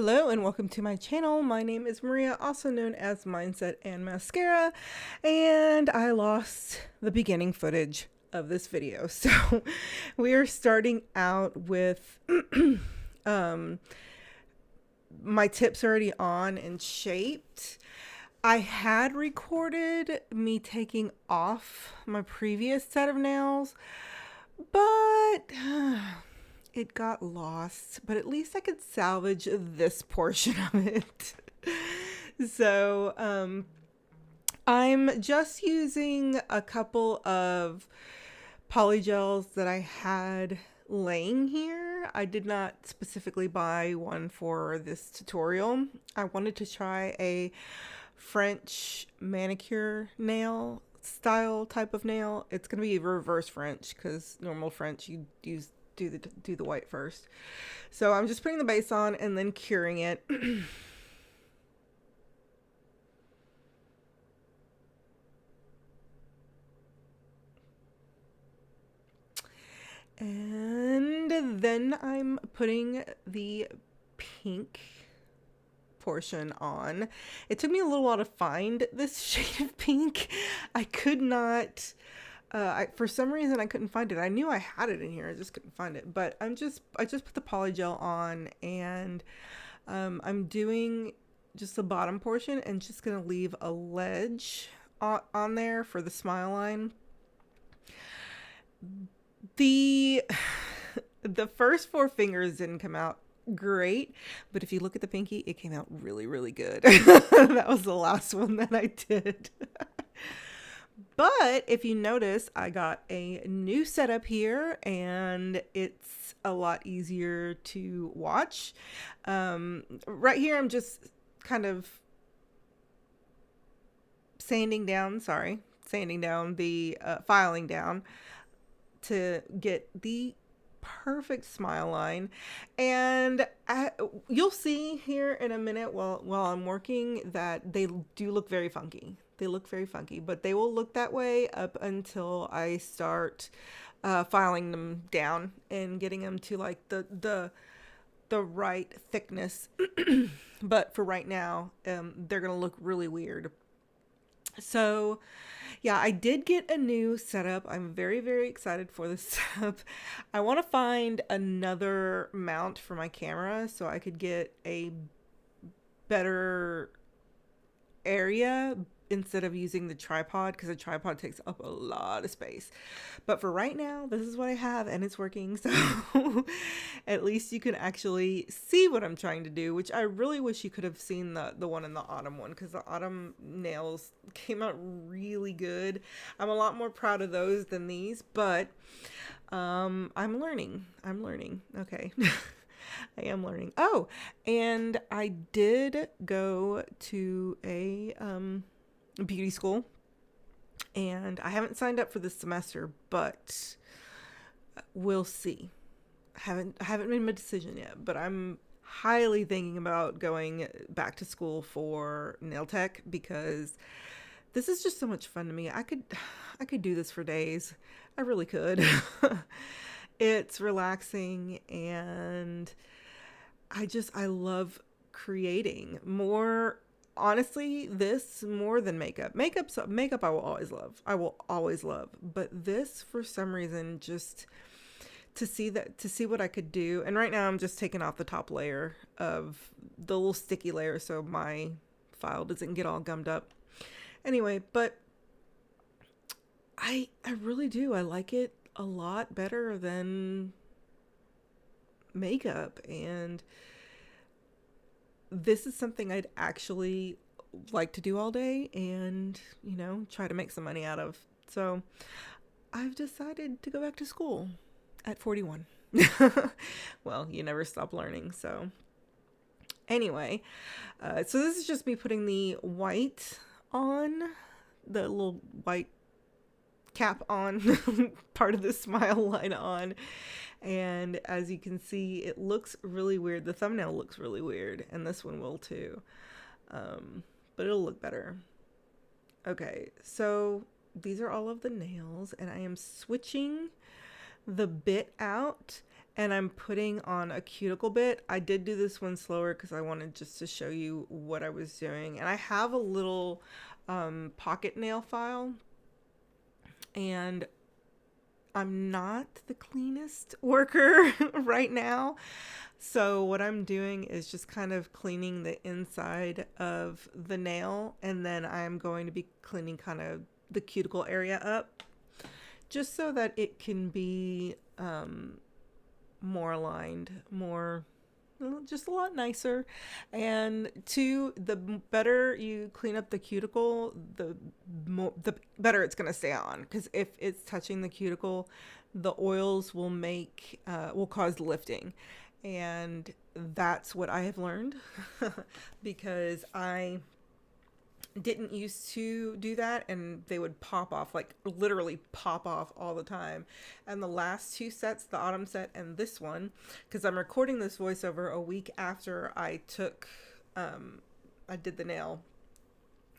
Hello and welcome to my channel. My name is Maria, also known as Mindsetandmascara, and I lost the beginning footage of this video. So we are starting out with my tips already on and shaped. I had recorded me taking off my previous set of nails, but it got lost, but at least I could salvage this portion of it. So I'm just using a couple of polygels that I had laying here. I did not specifically buy one for this tutorial. I wanted to try a French manicure nail style type of nail. It's going to be reverse French because normal French you do the white first. So I'm just putting the base on and then curing it. And then I'm putting the pink portion on. It took me a little while to find this shade of pink. I could not for some reason I couldn't find it. I knew I had it in here, I just couldn't find it. But I just put the polygel on, and I'm doing just the bottom portion and just gonna leave a ledge on there for the smile line. The first four fingers didn't come out great, but if you look at the pinky, it came out really good. That was the last one that I did. But if you notice, I got a new setup here and it's a lot easier to watch. Right here, I'm just kind of sanding down the filing down to get the perfect smile line. And you'll see here in a minute while I'm working that they do look very funky. They look very funky, but they will look that way up until I start filing them down and getting them to like the right thickness. But for right now, they're gonna look really weird. So yeah, I did get a new setup. I'm very excited for this setup. I want to find another mount for my camera so I could get a better area instead of using the tripod, because the tripod takes up a lot of space. But for right now, this is what I have and it's working. So at least you can actually see what I'm trying to do, which I really wish you could have seen the one in the autumn one, because the autumn nails came out really good. I'm a lot more proud of those than these, but I'm learning. Okay. I am learning. Oh, and I did go to a beauty school, and I haven't signed up for this semester, but we'll see. I haven't made my decision yet, but I'm highly thinking about going back to school for nail tech, because this is just so much fun to me. I could do this for days. I really could. It's relaxing, and I love creating more. Honestly, this more than makeup. Makeup I will always love. But this, for some reason, just to see what I could do. And right now I'm just taking off the top layer of the little sticky layer so my file doesn't get all gummed up. Anyway, but I really do. I like it a lot better than makeup, and this is something I'd actually like to do all day and, try to make some money out of. So I've decided to go back to school at 41. Well, you never stop learning. So anyway, so this is just me putting the white on, the little white cap on, part of the smile line on. And as you can see, it looks really weird. The thumbnail looks really weird, and this one will too. But it'll look better. Okay, so these are all of the nails, and I am switching the bit out and I'm putting on a cuticle bit. I did do this one slower because I wanted just to show you what I was doing. And I have a little pocket nail file, and I'm not the cleanest worker right now. So what I'm doing is just kind of cleaning the inside of the nail, and then I'm going to be cleaning kind of the cuticle area up, just so that it can be more aligned, more, just a lot nicer. And two, the better you clean up the cuticle, the better it's going to stay on, because if it's touching the cuticle, the oils will cause lifting. And that's what I have learned because I didn't used to do that, and they would pop off, like literally pop off all the time. And the last two sets, the autumn set and this one, because I'm recording this voiceover a week after I did the nail,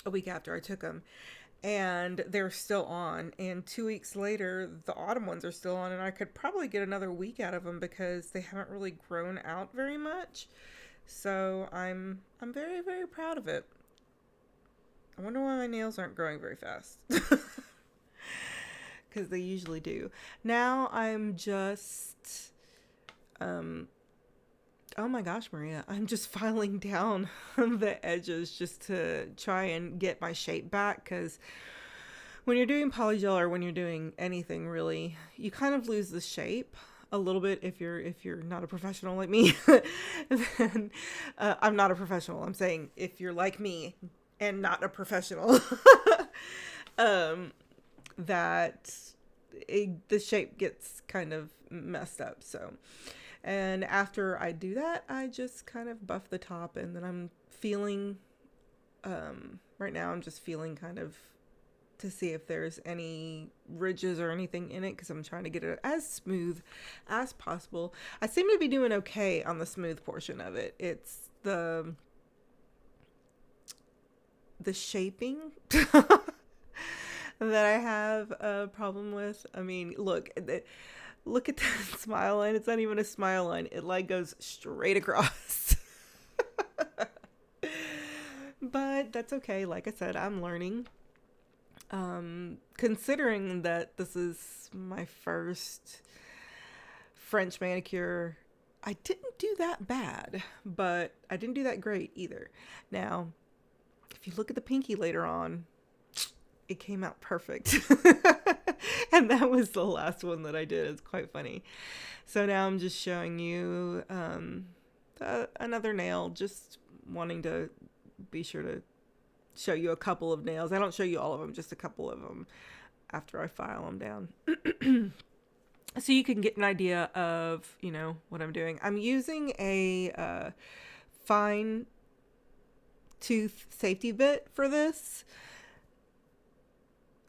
a week after I took them, and they're still on. And 2 weeks later, the autumn ones are still on, and I could probably get another week out of them because they haven't really grown out very much. So I'm very, very proud of it. I wonder why my nails aren't growing very fast. Because they usually do. Now I'm just, oh my gosh, Maria, I'm just filing down the edges just to try and get my shape back. Because when you're doing polygel, or when you're doing anything really, you kind of lose the shape a little bit if you're not a professional like me. Then I'm not a professional. I'm saying if you're like me and not a professional, that the shape gets kind of messed up. So, and after I do that, I just kind of buff the top, and then I'm feeling, right now I'm just feeling kind of to see if there's any ridges or anything in it, because I'm trying to get it as smooth as possible. I seem to be doing okay on the smooth portion of it. It's the shaping that I have a problem with. I mean, look at that smile line. It's not even a smile line. It like goes straight across. But that's okay. Like I said, I'm learning. Considering that this is my first French manicure, I didn't do that bad, but I didn't do that great either. Now, if you look at the pinky later on, it came out perfect. And that was the last one that I did. It's quite funny. So now I'm just showing you another nail, just wanting to be sure to show you a couple of nails. I don't show you all of them, just a couple of them after I file them down. So you can get an idea of, what I'm doing. I'm using a fine tooth safety bit for this.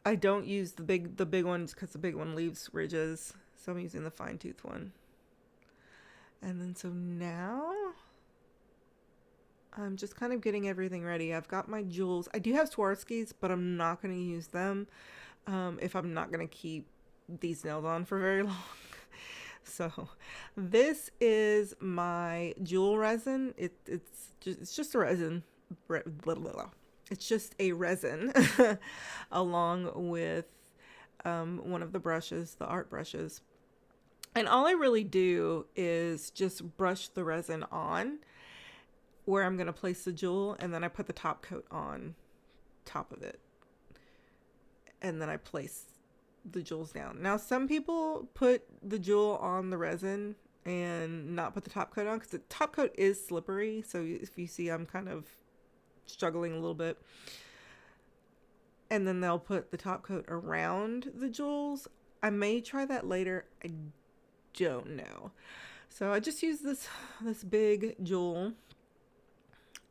I don't use the big ones because the big one leaves ridges. So I'm using the fine tooth one. And then so now I'm just kind of getting everything ready. I've got my jewels. I do have Swarovskis, but I'm not going to use them if I'm not going to keep these nails on for very long. So this is my jewel resin. It's just a resin. It's just a resin along with one of the brushes, the art brushes. And all I really do is just brush the resin on where I'm going to place the jewel, and then I put the top coat on top of it. And then I place the jewels down. Now, some people put the jewel on the resin and not put the top coat on, because the top coat is slippery. So if you see, I'm kind of struggling a little bit. And then they'll put the top coat around the jewels. I may try that later. I don't know. So I just use this big jewel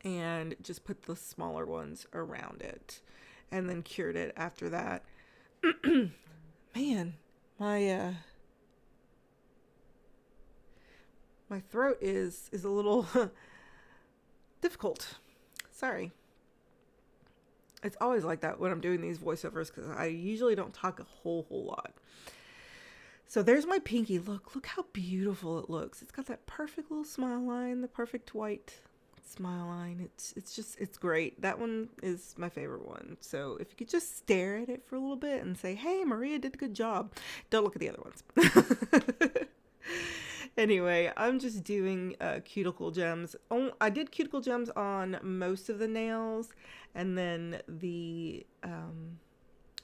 and just put the smaller ones around it, and then cured it after that. Man, my throat is a little difficult. Sorry. It's always like that when I'm doing these voiceovers, because I usually don't talk a whole lot. So there's my pinky. Look how beautiful it looks. It's got that perfect little smile line, the perfect white smile line. It's great. That one is my favorite one. So if you could just stare at it for a little bit and say, hey, Maria did a good job. Don't look at the other ones. Anyway, I'm just doing cuticle gems. Oh, I did cuticle gems on most of the nails, and then the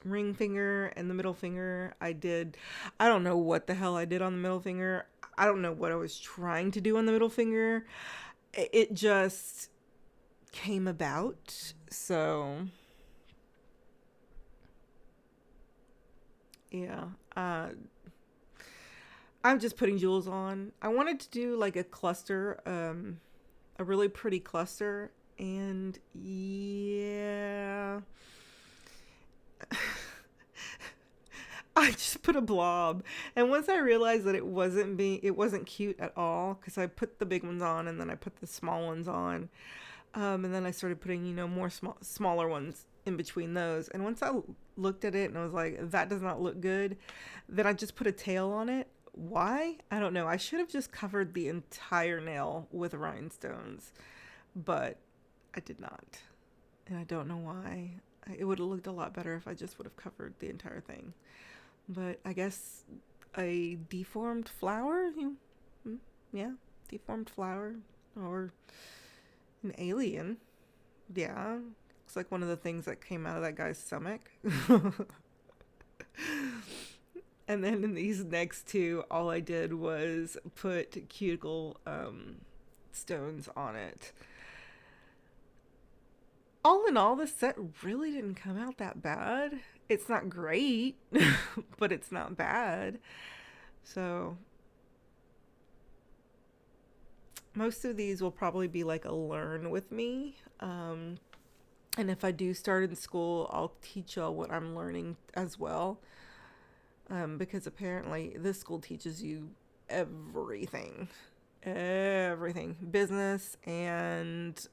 ring finger and the middle finger I don't know what the hell I did on the middle finger. I don't know what I was trying to do on the middle finger. It just came about. So yeah, I'm just putting jewels on. I wanted to do like a cluster, a really pretty cluster, and yeah, I just put a blob. And once I realized that it wasn't cute at all, because I put the big ones on and then I put the small ones on, and then I started putting, you know, more smaller ones in between those. And once I looked at it and I was like, that does not look good, then I just put a tail on it. Why? I don't know. I should have just covered the entire nail with rhinestones, but I did not. And I don't know why. It would have looked a lot better if I just would have covered the entire thing. But I guess a deformed flower? Yeah, deformed flower. Or an alien. Yeah. Looks like one of the things that came out of that guy's stomach. And then in these next two, all I did was put cuticle stones on it. All in all, this set really didn't come out that bad. It's not great, but it's not bad. So most of these will probably be like a learn with me. And if I do start in school, I'll teach y'all what I'm learning as well. Because apparently this school teaches you everything, business and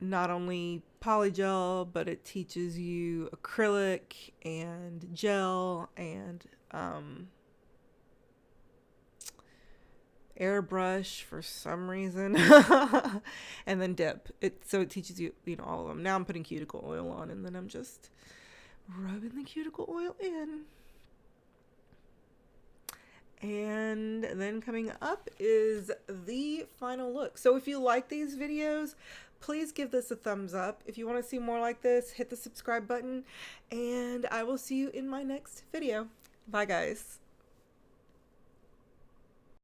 not only polygel, but it teaches you acrylic and gel and airbrush for some reason, and then dip. So it teaches you, you know, all of them. Now I'm putting cuticle oil on, and then I'm just rubbing the cuticle oil in. And then coming up is the final look. So if you like these videos, please give this a thumbs up. If you want to see more like this, hit the subscribe button, and I will see you in my next video. Bye, guys.